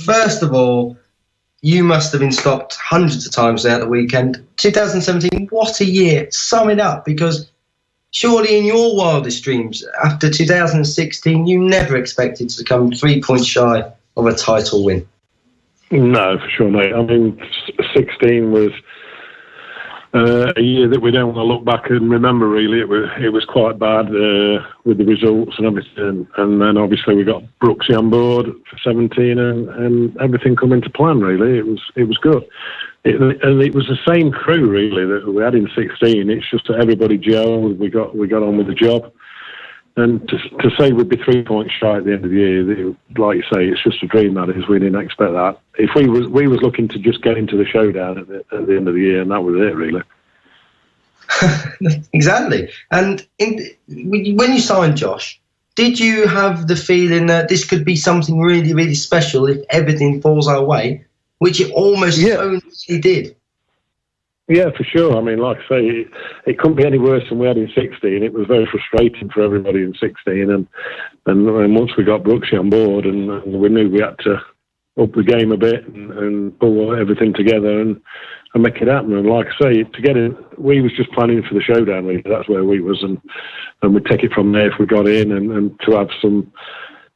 First of all, you must have been stopped hundreds of times throughout the weekend. 2017, what a year. Sum it up, because surely in your wildest dreams, after 2016, you never expected to come 3 points shy of a title win. No, for sure, mate. I mean, 16 was a year that we don't want to look back and remember, really. It was quite bad with the results and everything. And then, obviously, we got Brookes on board for 17 and everything come into plan, really. It was good. And it was the same crew, really, that we had in 16. It's just that everybody gelled. We got on with the job. And to say we'd be 3 points shy at the end of the year, like you say, it's just a dream, that is. We didn't expect that. If we was looking to just get into the showdown at the end of the year, and that was it, really. Exactly. And when you signed Josh, did you have the feeling that this could be something really, really special if everything falls our way, which it almost certainly did? Yeah, for sure. I mean, like I say, it couldn't be any worse than we had in 16. It was very frustrating for everybody in 16. And once we got Brookes on board and we knew we had to up the game a bit and pull everything together and make it happen. And like I say, to get in, we was just planning for the showdown, really. That's where we was. And we'd take it from there if we got in, and to have some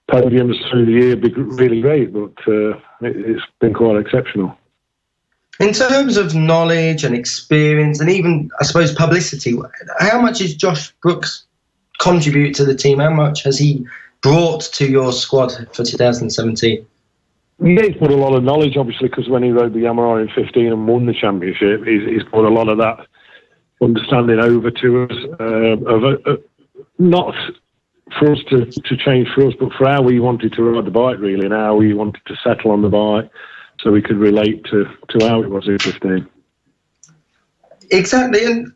podiums through the year would be really great. But it's been quite exceptional. In terms of knowledge and experience and even, I suppose, publicity, how much has Josh Brookes contributed to the team? How much has he brought to your squad for 2017? Yeah, he's put a lot of knowledge, obviously, because when he rode the Yamaha in 15 and won the championship, he's put a lot of that understanding over to us, not for us to change for us, but for how we wanted to ride the bike, really, and how we wanted to settle on the bike, so we could relate to how it was in 15. Exactly, and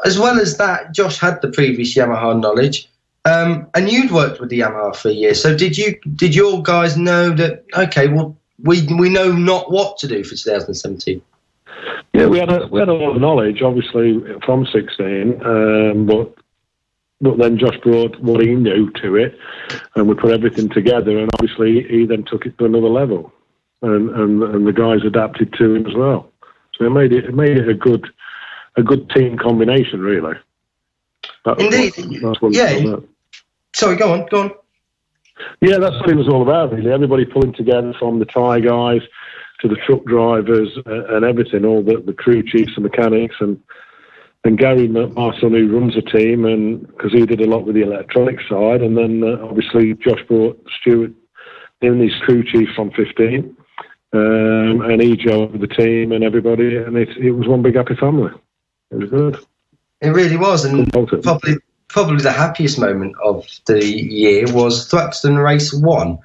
as well as that, Josh had the previous Yamaha knowledge, and you'd worked with the Yamaha for a year. So did your guys know that? Okay, well, we know not what to do for 2017. Yeah, we had a lot of knowledge, obviously, from 16, but then Josh brought what he knew to it, and we put everything together, and obviously he then took it to another level. And the guys adapted to him as well, so it made it a good team combination, really. Indeed, yeah. Sorry, go on. Yeah, that's what it was all about, really. Everybody pulling together, from the tyre guys to the truck drivers and everything, all the crew chiefs and mechanics, and Gary, my son, who runs the team, and because he did a lot with the electronic side, and then obviously Josh brought Stuart in, his crew chief from 15. And he joined the team and everybody, and it was one big happy family. It was good. It really was, and probably the happiest moment of the year was Thruxton Race 1.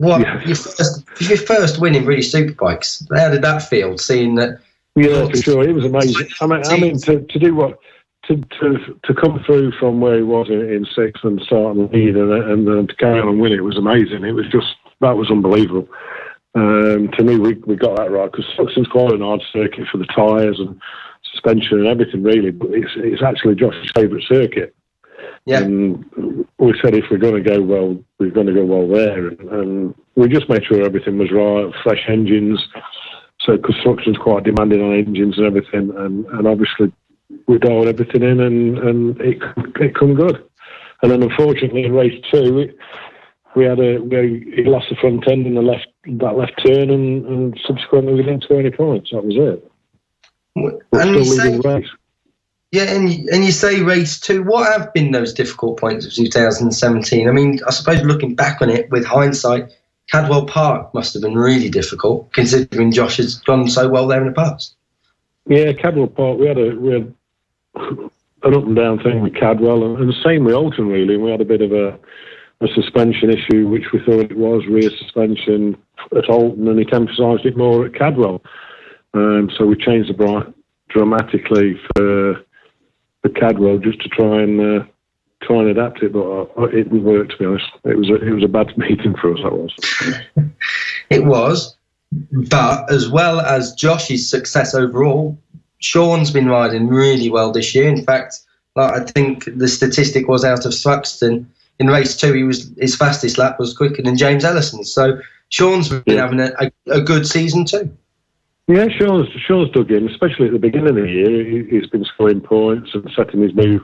Your first win in British Superbikes. How did that feel, seeing that? Yeah, for sure. It was amazing. I mean, to do what, to come through from where he was in sixth and start on the lead and then to carry on and win, it was amazing. It was that was unbelievable. To me, we got that right, because Thruxton's quite an hard circuit for the tyres and suspension and everything, really. But it's actually Josh's favourite circuit. Yeah. And we said if we're going to go well, we're going to go well there, and we just made sure everything was right, fresh engines. So, because Thruxton's quite demanding on engines and everything, and obviously we dialed everything in, and it come good. And then unfortunately in race 2, he lost the front end in that left turn, and subsequently we didn't score any points. That was it. And you say race 2. What have been those difficult points of 2017? I mean, I suppose looking back on it with hindsight, Cadwell Park must have been really difficult, considering Josh has gone so well there in the past. Yeah, Cadwell Park, we had an up and down thing with Cadwell, and the same with Alton, really. We had a bit of a suspension issue, which we thought it was rear suspension at Alton, and it emphasised it more at Cadwell. So we changed the bike dramatically for Cadwell, just to try and adapt it, but it didn't work, to be honest. It was a bad meeting for us, that was. It was, but as well as Josh's success overall, Shawn's been riding really well this year. In fact, I think the statistic was out of Thruxton, in race 2, his fastest lap was quicker than James Ellison's. So Shawn's been having a good season too. Yeah, Shawn's dug in, especially at the beginning of the year. He's been scoring points and setting his new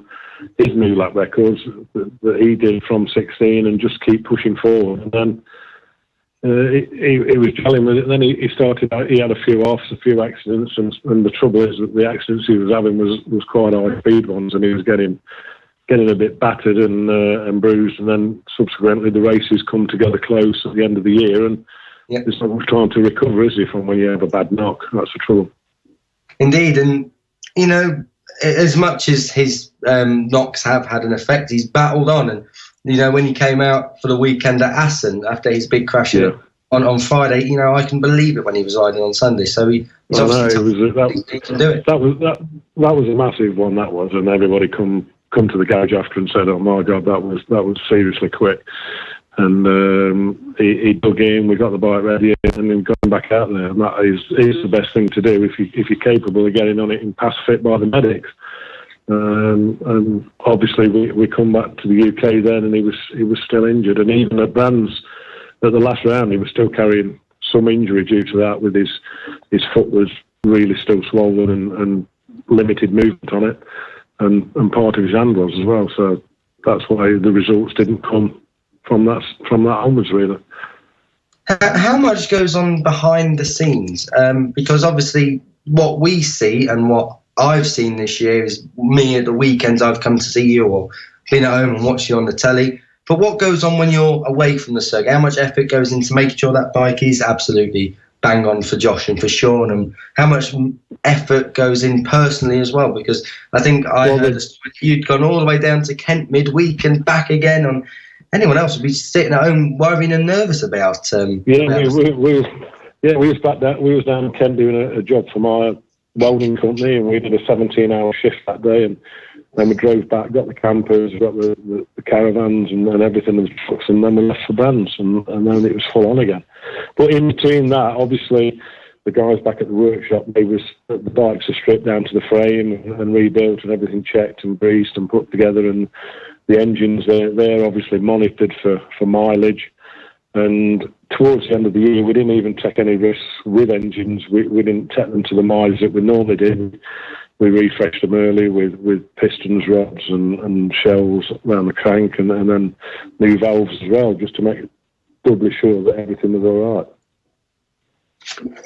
lap records that he did from 16, and just keep pushing forward. And then he was gelling with it. And then he started. He had a few offs, a few accidents, and the trouble is that the accidents he was having was quite high speed ones, and he was getting a bit battered and bruised. And then subsequently the races come together close at the end of the year, and there's not much time to recover, is there, from when you have a bad knock? That's the trouble. Indeed, and you know, as much as his knocks have had an effect, he's battled on. And you know, when he came out for the weekend at Assen after his big crash on Friday, you know, I can believe it when he was riding on Sunday. So he can do it. That was a massive one. That was, and everybody come to the garage after and said, "Oh my God, that was seriously quick." And he dug in. We got the bike ready, and then going back out there. And that is the best thing to do if you're capable of getting on it and pass fit by the medics. And obviously we come back to the UK then, and he was still injured. And even at Brands at the last round, he was still carrying some injury due to that. With his foot was really still swollen and limited movement on it, and part of his hand was as well. So that's why the results didn't come from that onwards, really. How much goes on behind the scenes? Because obviously what we see and what I've seen this year is me at the weekends I've come to see you or been at home and watched you on the telly. But what goes on when you're away from the circuit? How much effort goes into making sure that bike is absolutely bang on for Josh and for Shawn, and how much effort goes in personally as well? Because I think I heard a story, you'd gone all the way down to Kent midweek and back again. On anyone else would be sitting at home worrying and nervous about. We was back there. We was down in Kent doing a job for my welding company, and we did a 17-hour shift that day, and then we drove back, got the campers, got the caravans and everything, and the trucks, and then we left for Brands, and then it was full on again. But in between that, obviously, the guys back at the workshop, the bikes are stripped down to the frame and rebuilt, and everything checked and greased and put together, and the engines, they're obviously monitored for mileage. And towards the end of the year, we didn't even take any risks with engines. We didn't take them to the mileage that we normally did. We refreshed them early with pistons, rods and shells around the crank, and then new valves as well, just to make it doubly sure that everything was all right.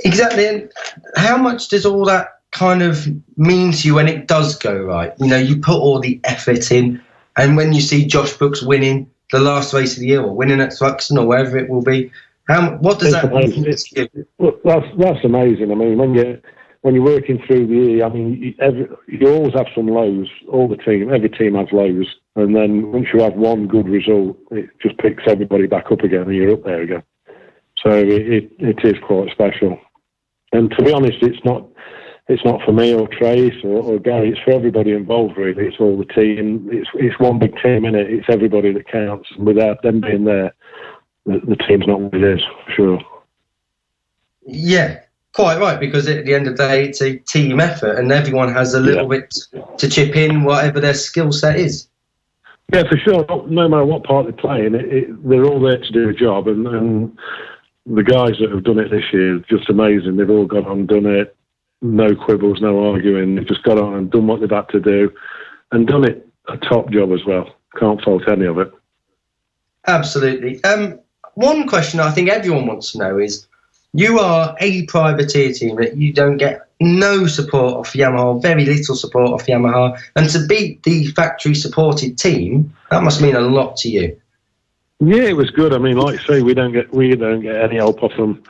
Exactly. And how much does all that kind of mean to you when it does go right? You know, you put all the effort in, and when you see Josh Brookes winning the last race of the year, or winning at Thruxton, or wherever it will be, what does that mean to you? Well, that's amazing. I mean, when you're working through the year, I mean, you always have some lows. Every team has lows, and then once you have one good result, it just picks everybody back up again, and you're up there again. So it is quite special. And to be honest, it's not for me or Trace or Gary. It's for everybody involved, really. It's all the team. It's one big team, isn't it? It's everybody that counts. And without them being there, the team's not what it is, for sure. Yeah, quite right, because at the end of the day, it's a team effort, and everyone has a little bit to chip in, whatever their skill set is. Yeah, for sure. No matter what part they're playing, they're all there to do a job, and the guys that have done it this year are just amazing. They've all got on and done it. No quibbles, no arguing. They've just got on and done what they've had to do, and done it a top job as well. Can't fault any of it. Absolutely. One question I think everyone wants to know is, you are a privateer team that you don't get no support off Yamaha, very little support off Yamaha, and to beat the factory-supported team, that must mean a lot to you. Yeah, it was good. I mean, like I say, we don't get any help off them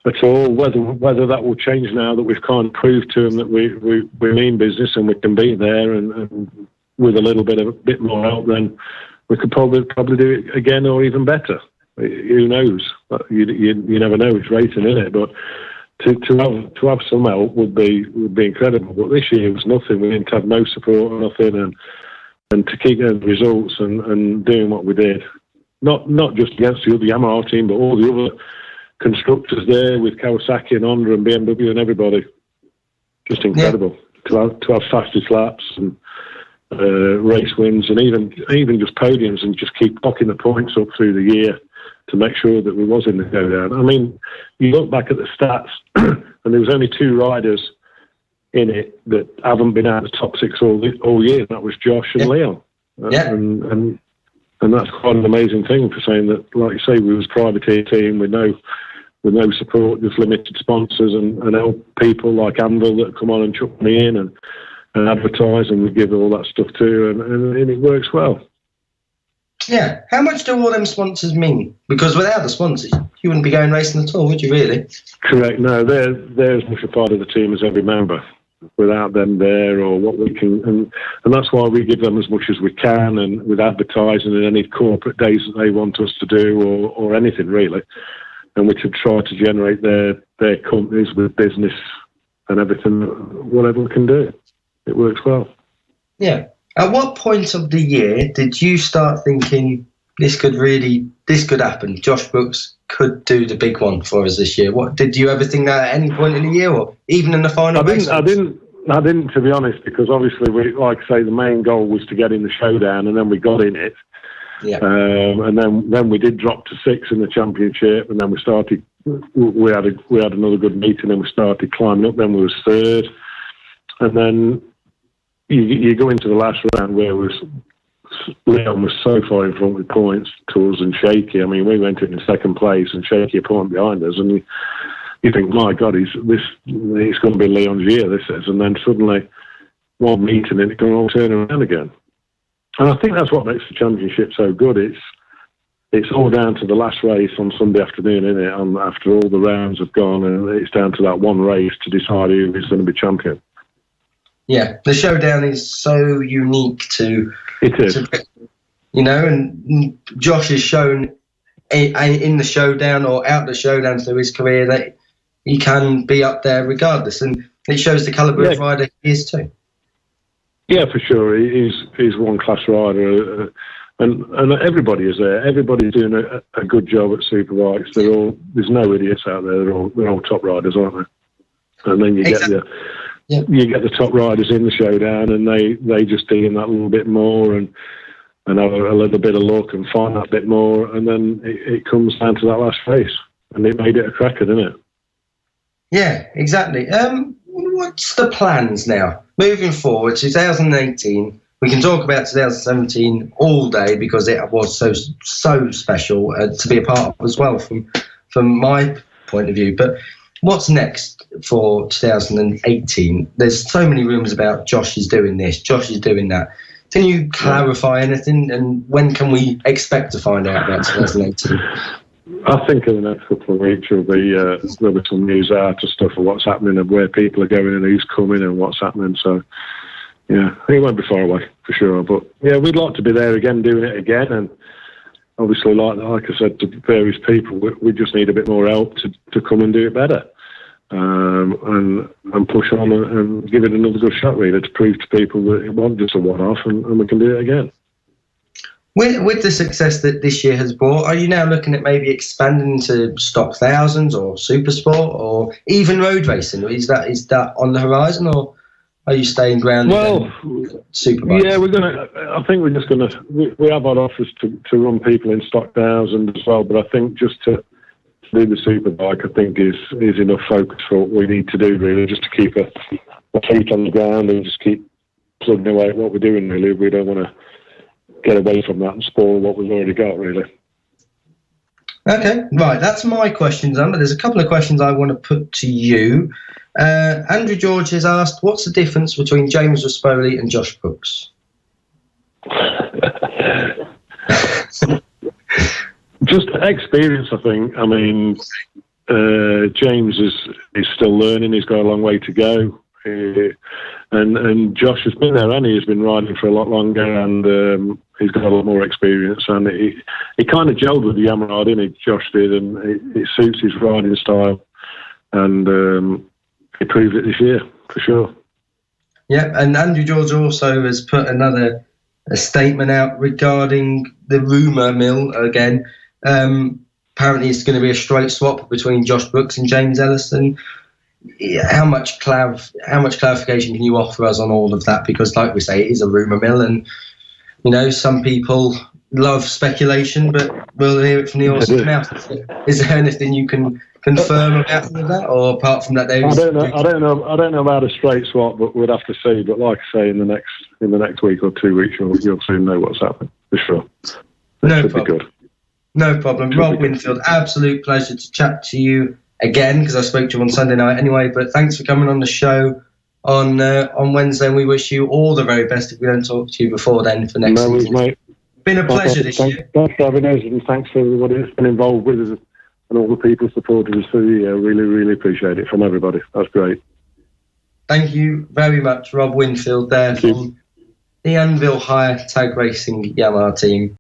at all. Whether that will change now that we've kind of proved to them that we mean business and we can be there, and with a little bit more help, then we could probably do it again or even better. Who knows? You never know. It's racing, isn't it? But to have some help would be incredible. But this year was nothing. We didn't have no support or nothing, and to keep getting the results and doing what we did, not just against the other Yamaha team, but all the other constructors there with Kawasaki and Honda and BMW and everybody. Just incredible to have fastest laps and race wins, and even just podiums, and just keep knocking the points up through the year. to make sure that we was in the Showdown. I mean, you look back at the stats, and there was only 2 riders in it that haven't been out of the top 6 all year. That was Josh and Leon. And that's quite an amazing thing for saying that, like you say, we was a privateer team with no support, just limited sponsors and help people like Anvil that come on and chuck money in and advertise, and we give all that stuff too, and it works well. Yeah. How much do all them sponsors mean? Because without the sponsors, you wouldn't be going racing at all, would you really? Correct. No, they're as much a part of the team as every member. Without them there, or what we can, and that's why we give them as much as we can, and with advertising and any corporate days that they want us to do, or anything really, and we can try to generate their companies with business and everything, whatever we can do. It works well. Yeah. At what point of the year did you start thinking this could happen? Josh Brookes could do the big one for us this year. What did you ever think that at any point in the year, or even in the final race? I didn't, to be honest, because obviously we, like I say, the main goal was to get in the Showdown, and then we got in it. Yeah. And then we did drop to 6 in the championship, and then we started. We had another good meeting, and we started climbing up. Then we was 3rd, and then you go into the last round where Leon was so far in front with points to us and Shaky. I mean, we went in 2nd place and Shaky a point behind us, and you think, my God, it's going to be Leon's year, this is. And then suddenly one meeting and it can all turn around again. And I think that's what makes the championship so good. It's all down to the last race on Sunday afternoon, isn't it? After all the rounds have gone, and it's down to that one race to decide who is going to be champion. Yeah, the Showdown is so unique to... It is. And Josh has shown in the Showdown or out the Showdown through his career that he can be up there regardless, and it shows the calibre of rider he is too. Yeah, for sure. He's one-class rider, and everybody is there. Everybody's doing a good job at Superbikes. There's no idiots out there. They're all top riders, aren't they? And then you get the top riders in the Showdown, and they just dig in that little bit more and have a little bit of luck and find that bit more, and then it comes down to that last race, and it made it a cracker, didn't it? Yeah, exactly. What's the plans now moving forward? 2018. We can talk about 2017 all day because it was so special to be a part of as well from my point of view. But what's next for 2018? There's so many rumours about Josh is doing this, Josh is doing that. Can you clarify anything, and when can we expect to find out about 2018? I think in the next couple of weeks there'll be some news out of stuff of what's happening and where people are going and who's coming and what's happening. So, yeah, I think it won't be far away for sure. But, yeah, we'd like to be there again, doing it again. And obviously, like I said to various people, we just need a bit more help to come and do it better. And push on and give it another good shot, really, to prove to people that it wasn't just a one-off and we can do it again. With the success that this year has brought, are you now looking at maybe expanding to stock thousands or super sport or even road racing? Is that on the horizon, or are you staying grounded? Well, Superbikes? Yeah, I think we're just gonna. We have our offers to run people in stock thousands as well, but I think just to do the superbike, I think is enough focus for what we need to do, really, just to keep our feet on the ground and just keep plugging away at what we're doing. Really, we don't want to get away from that and spoil what we've already got, really. Okay, right, that's my questions, but there's a couple of questions I want to put to you. Andrew George has asked, what's the difference between James Rispoli and Josh Brookes? Just experience, I think. I mean, James is still learning. He's got a long way to go. And Josh has been there, and he's been riding for a lot longer, and he's got a lot more experience. And he kind of gelled with the Yamaha, didn't he? Josh did, and it suits his riding style. And he proved it this year, for sure. Yeah, and Andrew George also has put a statement out regarding the rumour mill again. Apparently it's going to be a straight swap between Josh Brookes and James Ellison. How much clarification can you offer us on all of that? Because, like we say, it is a rumour mill, and some people love speculation, but we'll hear it from the horse's mouth. Is there anything you can confirm about that, or apart from that, I don't know about a straight swap, but we'd have to see. But like I say, in the next week or 2 weeks, you'll soon know what's happening for sure. No problem. No problem. Rob Winfield, absolute pleasure to chat to you again, because I spoke to you on Sunday night anyway. But thanks for coming on the show on Wednesday, and we wish you all the very best if we don't talk to you before then for next season. Mate. Been a pleasure this year. Thanks for having us, and thanks for everybody that's been involved with us and all the people supported us through the year. Really, really appreciate it from everybody. That's great. Thank you very much, Rob Winfield there from the Anvil Hire Tag Racing Yamaha team.